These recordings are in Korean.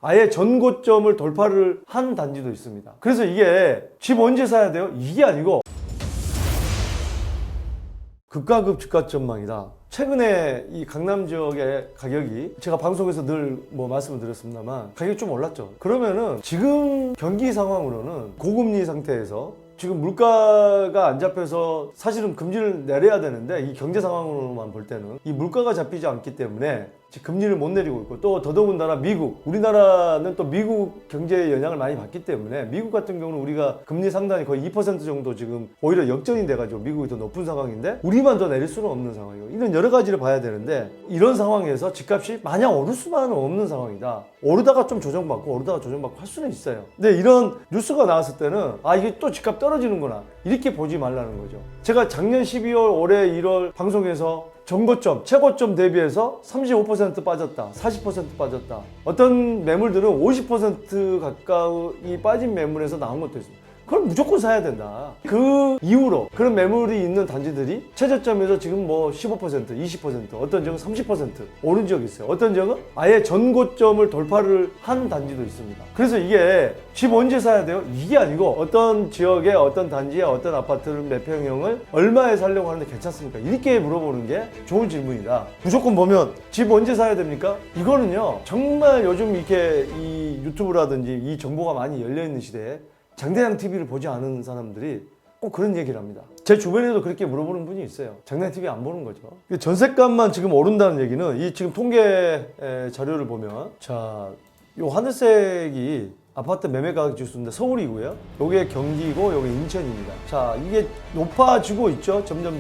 아예 전고점을 돌파를 한 단지도 있습니다. 그래서 이게 집 언제 사야 돼요? 이게 아니고 극과 극 주가 전망이다. 최근에 이 강남 지역의 가격이 제가 방송에서 늘 말씀을 드렸습니다만 가격이 좀 올랐죠. 그러면은 지금 경기 상황으로는 고금리 상태에서 지금 물가가 안 잡혀서 사실은 금리를 내려야 되는데 이 경제 상황으로만 볼 때는 이 물가가 잡히지 않기 때문에 금리를 못 내리고 있고, 또 더더군다나 미국, 우리나라는 또 미국 경제에 영향을 많이 받기 때문에 미국 같은 경우는 우리가 금리 상단이 거의 2% 정도 지금 오히려 역전이 돼가지고 미국이 더 높은 상황인데 우리만 더 내릴 수는 없는 상황이고, 이런 여러 가지를 봐야 되는데 이런 상황에서 집값이 마냥 오를 수만은 없는 상황이다. 오르다가 좀 조정받고 오르다가 조정받고 할 수는 있어요. 근데 이런 뉴스가 나왔을 때는 이게 또 집값 떨어지는구나 이렇게 보지 말라는 거죠. 제가 작년 12월 올해 1월 방송에서 전고점, 최고점 대비해서 35% 빠졌다, 40% 빠졌다. 어떤 매물들은 50% 가까이 빠진 매물에서 나온 것도 있습니다. 그럼 무조건 사야 된다. 그 이후로 그런 매물이 있는 단지들이 최저점에서 지금 15%, 20%, 어떤 지역은 30% 오른 지역이 있어요. 어떤 지역은 아예 전고점을 돌파를 한 단지도 있습니다. 그래서 이게 집 언제 사야 돼요? 이게 아니고 어떤 지역의 어떤 단지의 어떤 아파트를 몇 평형을 얼마에 살려고 하는데 괜찮습니까? 이렇게 물어보는 게 좋은 질문이다. 무조건 보면 집 언제 사야 됩니까? 이거는요, 정말 요즘 이렇게 이 유튜브라든지 이 정보가 많이 열려있는 시대에 장대장 TV를 보지 않은 사람들이 꼭 그런 얘기를 합니다. 제 주변에도 그렇게 물어보는 분이 있어요. 장대장 TV 안 보는 거죠. 전세값만 지금 오른다는 얘기는 이 지금 통계 자료를 보면, 자, 요 하늘색이 아파트 매매 가격 지수인데 서울이고요. 요게 경기고 요게 인천입니다. 자, 이게 높아지고 있죠. 점점.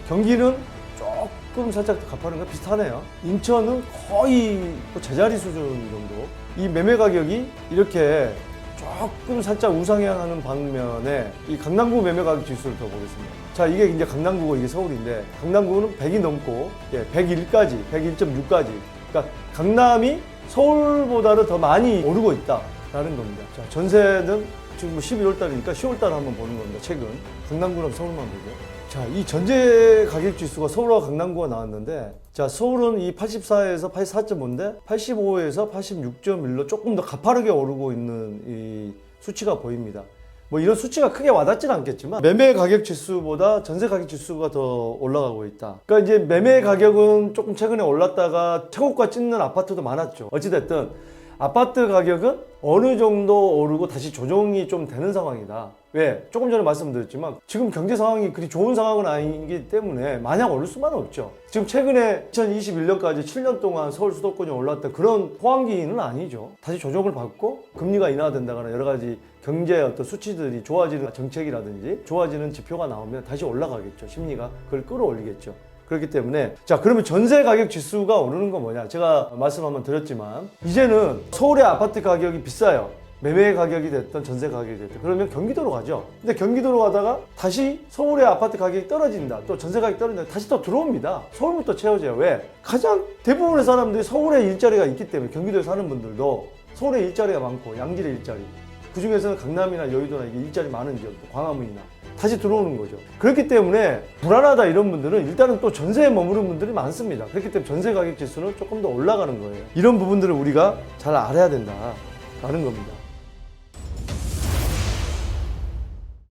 경기는 조금 살짝 가파른 거 비슷하네요. 인천은 거의 제자리 수준 정도. 이 매매 가격이 이렇게 조금 살짝 우상향하는 반면에 이 강남구 매매 가격 지수를 더 보겠습니다. 자, 이게 이제 강남구고 이게 서울인데, 강남구는 100이 넘고 101까지, 101.6까지. 그러니까 강남이 서울보다는 더 많이 오르고 있다라는 겁니다. 자, 전세는 지금 11월 달이니까 10월 달 한번 보는 겁니다. 최근 강남구랑 서울만 보죠. 자, 이 전세 가격 지수가 서울과 강남구가 나왔는데, 자, 서울은 이 84에서 84.5인데 85에서 86.1로 조금 더 가파르게 오르고 있는 이 수치가 보입니다. 이런 수치가 크게 와닿지는 않겠지만 매매 가격 지수보다 전세 가격 지수가 더 올라가고 있다. 그러니까 이제 매매 가격은 조금 최근에 올랐다가 최고가 찍는 아파트도 많았죠. 어찌됐든 아파트 가격은 어느 정도 오르고 다시 조정이 좀 되는 상황이다. 왜? 조금 전에 말씀드렸지만 지금 경제 상황이 그리 좋은 상황은 아니기 때문에 마냥 오를 수만은 없죠. 지금 최근에 2021년까지 7년 동안 서울 수도권이 올랐던 그런 호황기는 아니죠. 다시 조정을 받고 금리가 인하된다거나 여러 가지 경제의 어떤 수치들이 좋아지는 정책이라든지 좋아지는 지표가 나오면 다시 올라가겠죠. 심리가 그걸 끌어올리겠죠. 그렇기 때문에, 자, 그러면 전세 가격 지수가 오르는 건 뭐냐? 제가 말씀 한번 드렸지만 이제는 서울의 아파트 가격이 비싸요. 매매 가격이 됐던 전세 가격이 됐던. 그러면 경기도로 가죠. 근데 경기도로 가다가 다시 서울의 아파트 가격이 떨어진다, 또 전세 가격이 떨어진다, 다시 또 들어옵니다. 서울부터 채워져요. 왜? 가장 대부분의 사람들이 서울에 일자리가 있기 때문에. 경기도에 사는 분들도 서울에 일자리가 많고 양질의 일자리, 그 중에서는 강남이나 여의도나 이게 일자리 많은 지역, 광화문이나 다시 들어오는 거죠. 그렇기 때문에 불안하다 이런 분들은 일단은 또 전세에 머무르는 분들이 많습니다. 그렇기 때문에 전세 가격 지수는 조금 더 올라가는 거예요. 이런 부분들을 우리가 잘 알아야 된다라는 겁니다.